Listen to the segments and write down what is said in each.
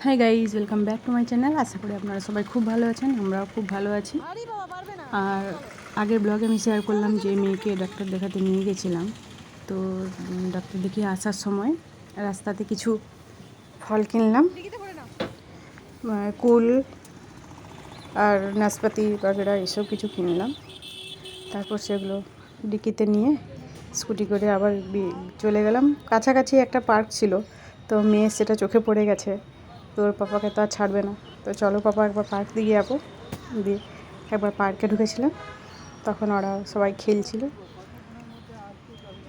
High guys, welcome back to my channel. আশা করি আপনারা সবাই খুব ভালো আছেন, আমরাও খুব ভালো আছি। আর আগের ব্লগে আমি শেয়ার করলাম যে মেয়েকে ডাক্তার দেখাতে নিয়ে গেছিলাম। তো ডাক্তার দেখিয়ে আসার সময় রাস্তাতে কিছু ফল কিনলাম, কুল আর নাশপাতি বাগেরা এসব কিছু কিনলাম। তারপর সেগুলো ডিকিতে নিয়ে স্কুটি করে আবার চলে গেলাম। কাছাকাছি একটা পার্ক ছিল, তো মেয়ে সেটা চোখে পড়ে গেছে। তোর পাপাকে তো আর ছাড়বে না, তো চলো পাপা একবার পার্ক দিয়ে যাবো। দিয়ে একবার পার্কে ঢুকেছিলাম, তখন ওরা সবাই খেলছিল।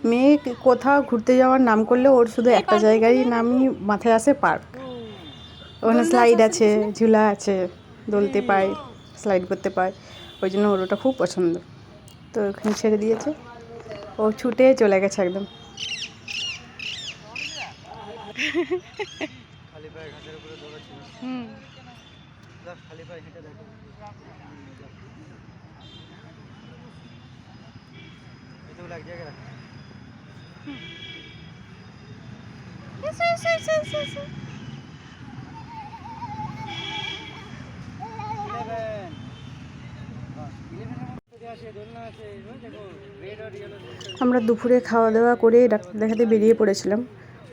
মেয়ে কোথাও ঘুরতে যাওয়ার নাম করলে ওর শুধু একটা জায়গায় নামই মাথায় আসে, পার্ক। ওখানে স্লাইড আছে, ঝুলা আছে, দোলতে পায়, স্লাইড করতে পায়, ওই জন্য ওর ওটা খুব পছন্দ। তো ওখানে ছেড়ে দিয়েছে, ও ছুটে চলে গেছে একদম। আমরা দুপুরে খাওয়া দাওয়া করে ডাক্তার দেখাতে বেরিয়ে পড়েছিলাম।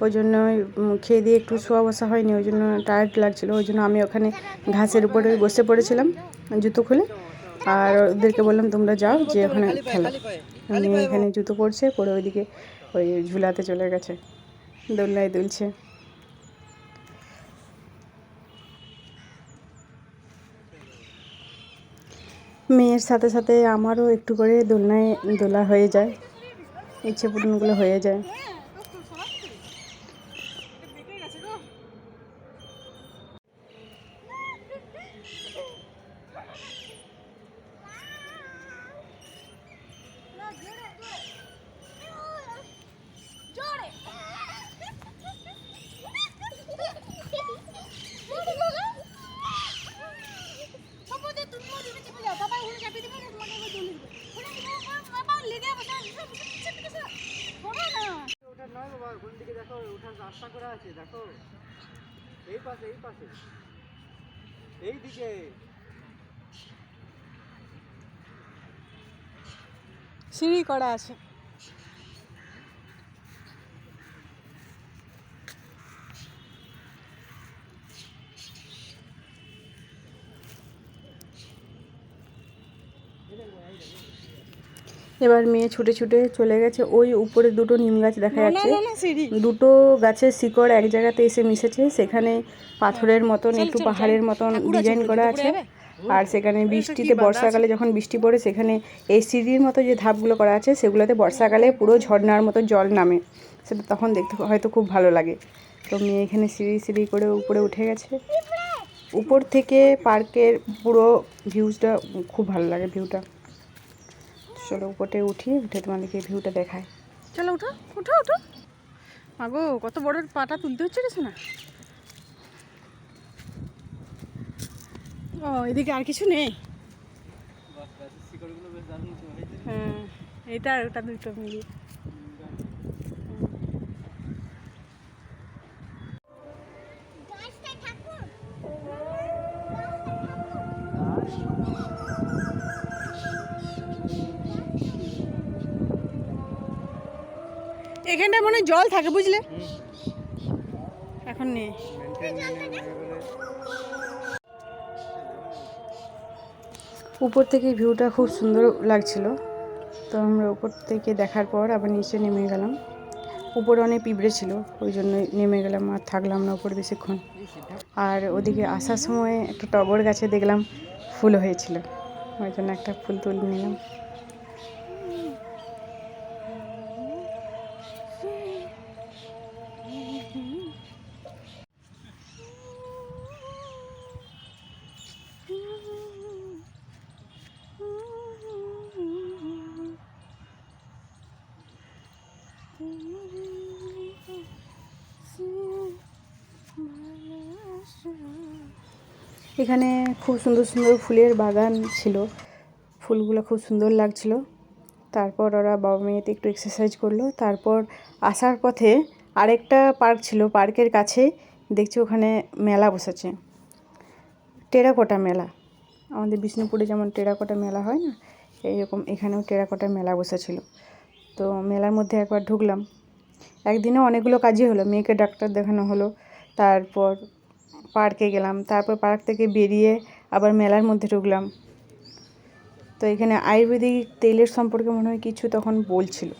ওই জন্য খেয়ে দিয়ে একটু শোয়া বসা হয়নি, ওই জন্য টায়ার্ড লাগছিলো। ওই জন্য আমি ওখানে ঘাসের উপরে বসে পড়েছিলাম জুতো খুলে, আর ওদেরকে বললাম তোমরা যাও, যে ওখানে খেলো। মেয়ে এখানে জুতো পরছে, পরে ওইদিকে ওই ঝুলাতে চলে গেছে, দোলনায় দুলছে। মেয়ের সাথে সাথে আমারও একটু করে দোলনায় দোলা হয়ে যায়, ইচ্ছে পূরণগুলো হয়ে যায়। সিঁড়ি করা আছে। এবার মেয়ে ছুটে ছুটে চলে গেছে। ওই উপরে দুটো নিম গাছ দেখা যাচ্ছে, দুটো গাছের শিকড় এক জায়গাতে এসে মিশেছে। সেখানে পাথরের মতন, একটু পাহাড়ের মতন ডিজাইন করা আছে। আর সেখানে বৃষ্টিতে, বর্ষাকালে যখন বৃষ্টি পড়ে, সেখানে এই সিঁড়ির মতো যে ধাপগুলো করা আছে, সেগুলোতে বর্ষাকালে পুরো ঝর্ণার মতো জল নামে। সেটা তখন দেখতে হয়তো খুব ভালো লাগে। তো মেয়ে এখানে সিঁড়ি সিঁড়ি করে উপরে উঠে গেছে। উপর থেকে পার্কের পুরো ভিউজটা খুব ভালো লাগে, ভিউটা। চলো উপরে উঠে তোমাদেরকে ভিউটা দেখায়। চলো উঠো উঠো উঠো। মাগো, কত বড় পাটা তুলতে হচ্ছে রে না। ও, এদিকে আর কিছু নেই। হ্যাঁ, এটা আর ওটা দুটো মিলিয়ে। এখানটায় মনে হয় জল থাকে, বুঝলে, এখন নেই। উপর থেকে ভিউটা খুব সুন্দর লাগছিল। তো আমরা উপর থেকে দেখার পর আবার নিচে নেমে গেলাম। উপরে অনেক পিঁপড়ে ছিল, ওই জন্য নেমে গেলাম, আর থাকলাম না উপরে বেশিক্ষণ। আর ওদিকে আসার সময় একটা টগর গাছে দেখলাম ফুল হয়েছিল, ওই জন্য একটা ফুল তুলে নিলাম। এখানে খুব সুন্দর সুন্দর ফুলের বাগান ছিল, ফুলগুলো খুব সুন্দর লাগছিল। তারপর ওরা বাবা মেয়েতে একটু এক্সারসাইজ করলো। তারপর আসার পথে আরেকটা পার্ক ছিল, পার্কের কাছে দেখছি ওখানে মেলা বসেছে, টেরাকোটা মেলা। আমাদের বিষ্ণুপুরে যেমন টেরাকোটা মেলা হয় না, এইরকম এখানেও টেরাকোটা মেলা বসেছিল। তো মেলার মধ্যে একবার ঢুকলাম। একদিনে অনেকগুলো কাজই হলো, মেয়েকে ডাক্তার দেখানো হলো, তারপর পার্কে গেলাম, তারপর পার্ক থেকে বেরিয়ে আবার মেলার মধ্যে ঢুকলাম। তো এখানে আয়ুর্বেদিক তেলের সম্পর্কে মনে হয় কিছু তখন বলছিল।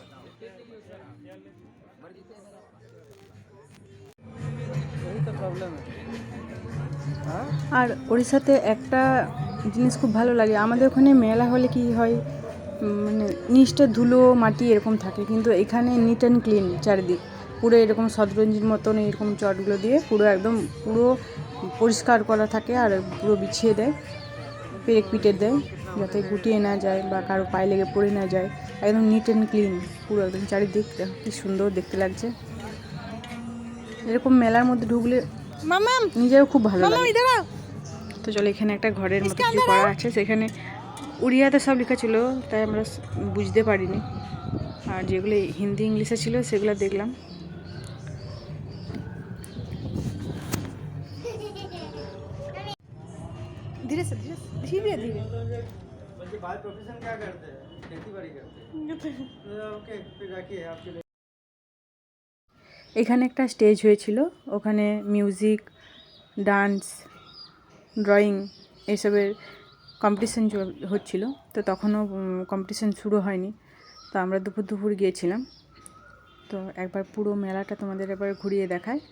আর ওড়িশাতে একটা জিনিস খুব ভালো লাগে, আমাদের ওখানে মেলা হলে কি হয়, মানে নিচটা ধুলো মাটি এরকম থাকে, কিন্তু এখানে নিট অ্যান্ড ক্লিন চারিদিক, পুরো এরকম শতরঞ্জির মতন এরকম চটগুলো দিয়ে পুরো একদম পুরো পরিষ্কার করা থাকে, আর পুরো বিছিয়ে দেয়, পেরেক পিটে দেয় যাতে গুটিয়ে না যায় বা কারো পায়ে লেগে পড়ে না যায়। একদম নিট অ্যান্ড ক্লিন পুরো একদম চারিদিক, কি সুন্দর দেখতে লাগছে। এরকম মেলার মধ্যে ঢুকলে নিজেরও খুব ভালো লাগে। তো চলো, এখানে একটা ঘরের মতো কিছু করা আছে, সেখানে উড়িয়াতে সব লেখা ছিল, তাই আমরা বুঝতে পারিনি, আর যেগুলো হিন্দি ইংলিশে ছিল সেগুলো দেখলাম। ধীরে ধীরে ধীরে ধীরে। এখানে একটা স্টেজ হয়েছিল, ওখানে মিউজিক, ডান্স, ড্রয়িং এসবের কম্পিটিশান হচ্ছিল। তো তখনও কম্পিটিশান শুরু হয়নি, তো আমরা দুপুর গিয়েছিলাম। তো একবার পুরো মেলাটা তোমাদের একবার ঘুরিয়ে দেখায়।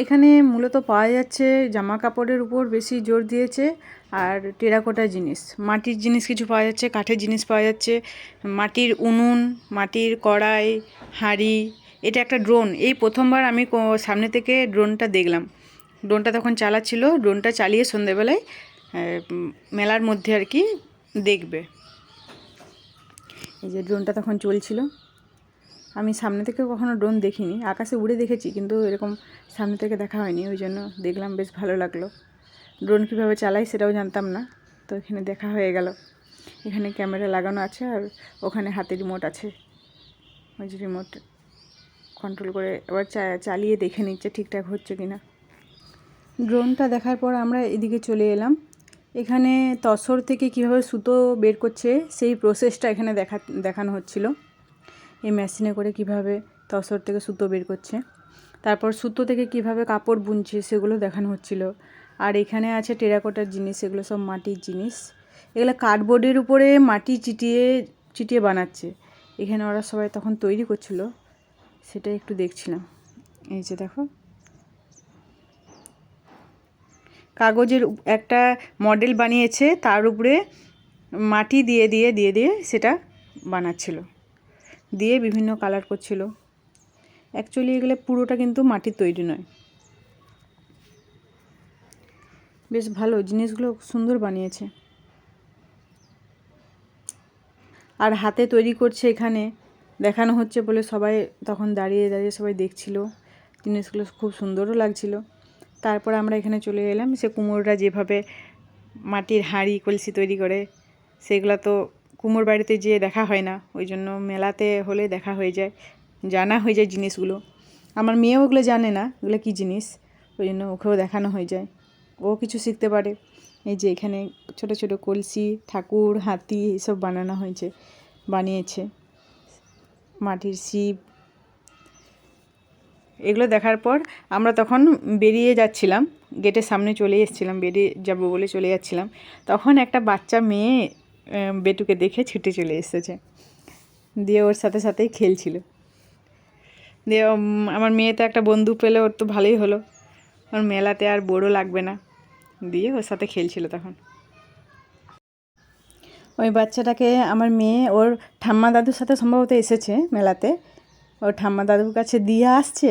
এখানে মূলত পাওয়া যাচ্ছে জামা কাপড়ের উপর বেশি জোর দিয়েছে, আর টেরাকোটা জিনিস, মাটির জিনিস কিছু পাওয়া যাচ্ছে, কাঠের জিনিস পাওয়া যাচ্ছে, মাটির উনুন, মাটির কড়াই, হাঁড়ি। এটা একটা ড্রোন, এই প্রথমবার আমি সামনে থেকে ড্রোনটা দেখলাম। ড্রোনটা তখন চালাচ্ছিল, ড্রোনটা চালিয়ে সন্ধ্যেবেলায় মেলার মধ্যে আর কি দেখবে। এই যে ড্রোনটা তখন চলছিল, আমি সামনে থেকে কখনো ড্রোন দেখিনি, আকাশে উড়ে দেখেছি কিন্তু এরকম সামনে থেকে দেখা হয়নি, ওই জন্য দেখলাম, বেশ ভালো লাগলো। ড্রোন কীভাবে চালাই সেটাও জানতাম না, তো এখানে দেখা হয়ে গেল। এখানে ক্যামেরা লাগানো আছে, আর ওখানে হাতে রিমোট আছে, ওই যে রিমোট কন্ট্রোল করে এবার চালিয়ে দেখে নিচ্ছে ঠিকঠাক হচ্ছে কি না। ড্রোনটা দেখার পর আমরা এদিকে চলে এলাম। এখানে তসর থেকে কীভাবে সুতো বের করছে সেই প্রসেসটা এখানে দেখানো হচ্ছিল। এই মেশিনে করে কিভাবে তসর থেকে সুতো বের করছে, তারপর সুতো থেকে কিভাবে কাপড় বুনছে সেগুলো দেখানো হচ্ছিল। আর এখানে আছে টেরাকোটার জিনিস, এগুলো সব মাটির জিনিস, এগুলো কার্ডবোর্ডের উপরে মাটি চিটিয়ে বানাচ্ছে। এখানে ওরা সবাই তখন তৈরি করছিল, সেটা একটু দেখছিলাম। এই যে দেখো, কাগজের একটা মডেল বানিয়েছে, তার উপরে মাটি দিয়ে সেটা বানাচ্ছিল, দিয়ে বিভিন্ন কালার করছিল। অ্যাকচুয়ালি এগুলো পুরোটা কিন্তু মাটির তৈরি নয়। বেশ ভালো জিনিসগুলো, সুন্দর বানিয়েছে। আর হাতে তৈরি করছে এখানে দেখানো হচ্ছে বলে সবাই তখন দাঁড়িয়ে সবাই দেখছিল, জিনিসগুলো খুব সুন্দরও লাগছিল। তারপর আমরা এখানে চলে এলাম, সে কুমোররা যেভাবে মাটির হাঁড়ি কলসি তৈরি করে, সেগুলো তো কুমোর বাড়িতে যেয়ে দেখা হয় না, ওই জন্য মেলাতে হলে দেখা হয়ে যায়, জানা হয়ে যায় জিনিসগুলো। আমার মেয়েও ওগুলো জানে না ওগুলো কী জিনিস, ওই জন্য ওকেও দেখানো হয়ে যায়, ও কিছু শিখতে পারে। এই যে এখানে ছোট ছোট কলসি, ঠাকুর, হাতি এসব বানিয়েছে, মাটির শিব। এগুলো দেখার পর আমরা তখন বেরিয়ে যাচ্ছিলাম, গেটের সামনে চলে এসেছিলাম, বেরিয়ে যাব বলে চলে যাচ্ছিলাম, তখন একটা বাচ্চা মেয়ে বেটুকে দেখে ছুটে চলে এসেছে, দিয়ে ওর সাথে সাথেই খেলছিল। দিয়ে আমার মেয়ে তো একটা বন্ধু পেলে, ওর তো ভালোই হলো, ওর মেলাতে আর বোরও লাগবে না, দিয়ে ওর সাথে খেলছিল। তখন ওই বাচ্চাটাকে আমার মেয়ে ওর ঠাম্মা দাদুর সাথে সম্ভবত এসেছে মেলাতে, ওর ঠাম্মা দাদুর কাছে দিয়ে আসছে,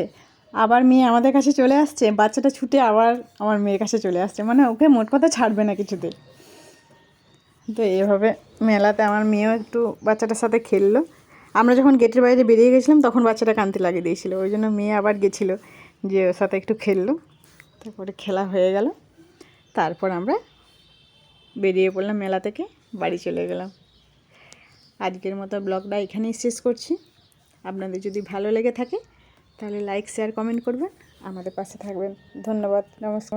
আবার মেয়ে আমাদের কাছে চলে আসছে, বাচ্চাটা ছুটে আবার আমার মেয়ের কাছে চলে আসছে, মানে ওকে মোট কথা ছাড়বে না কিছুতে। তো এভাবে মেলাতে আমার মেয়েও একটু বাচ্চাটার সাথে খেললো। আমরা যখন গেটের বাইরে বেরিয়ে গেছিলাম তখন বাচ্চাটা কাঁদতে লাগিয়ে দিয়েছিলো, ওই জন্য মেয়ে আবার গেছিলো যে ওর সাথে একটু খেললো। তারপরে খেলা হয়ে গেল, তারপর আমরা বেরিয়ে পড়লাম মেলা থেকে, বাড়ি চলে গেলাম। আজকের মতো ব্লগটা এখানেই শেষ করছি। আপনাদের যদি ভালো লেগে থাকে তাহলে লাইক শেয়ার কমেন্ট করবেন, আমাদের পাশে থাকবেন। ধন্যবাদ, নমস্কার।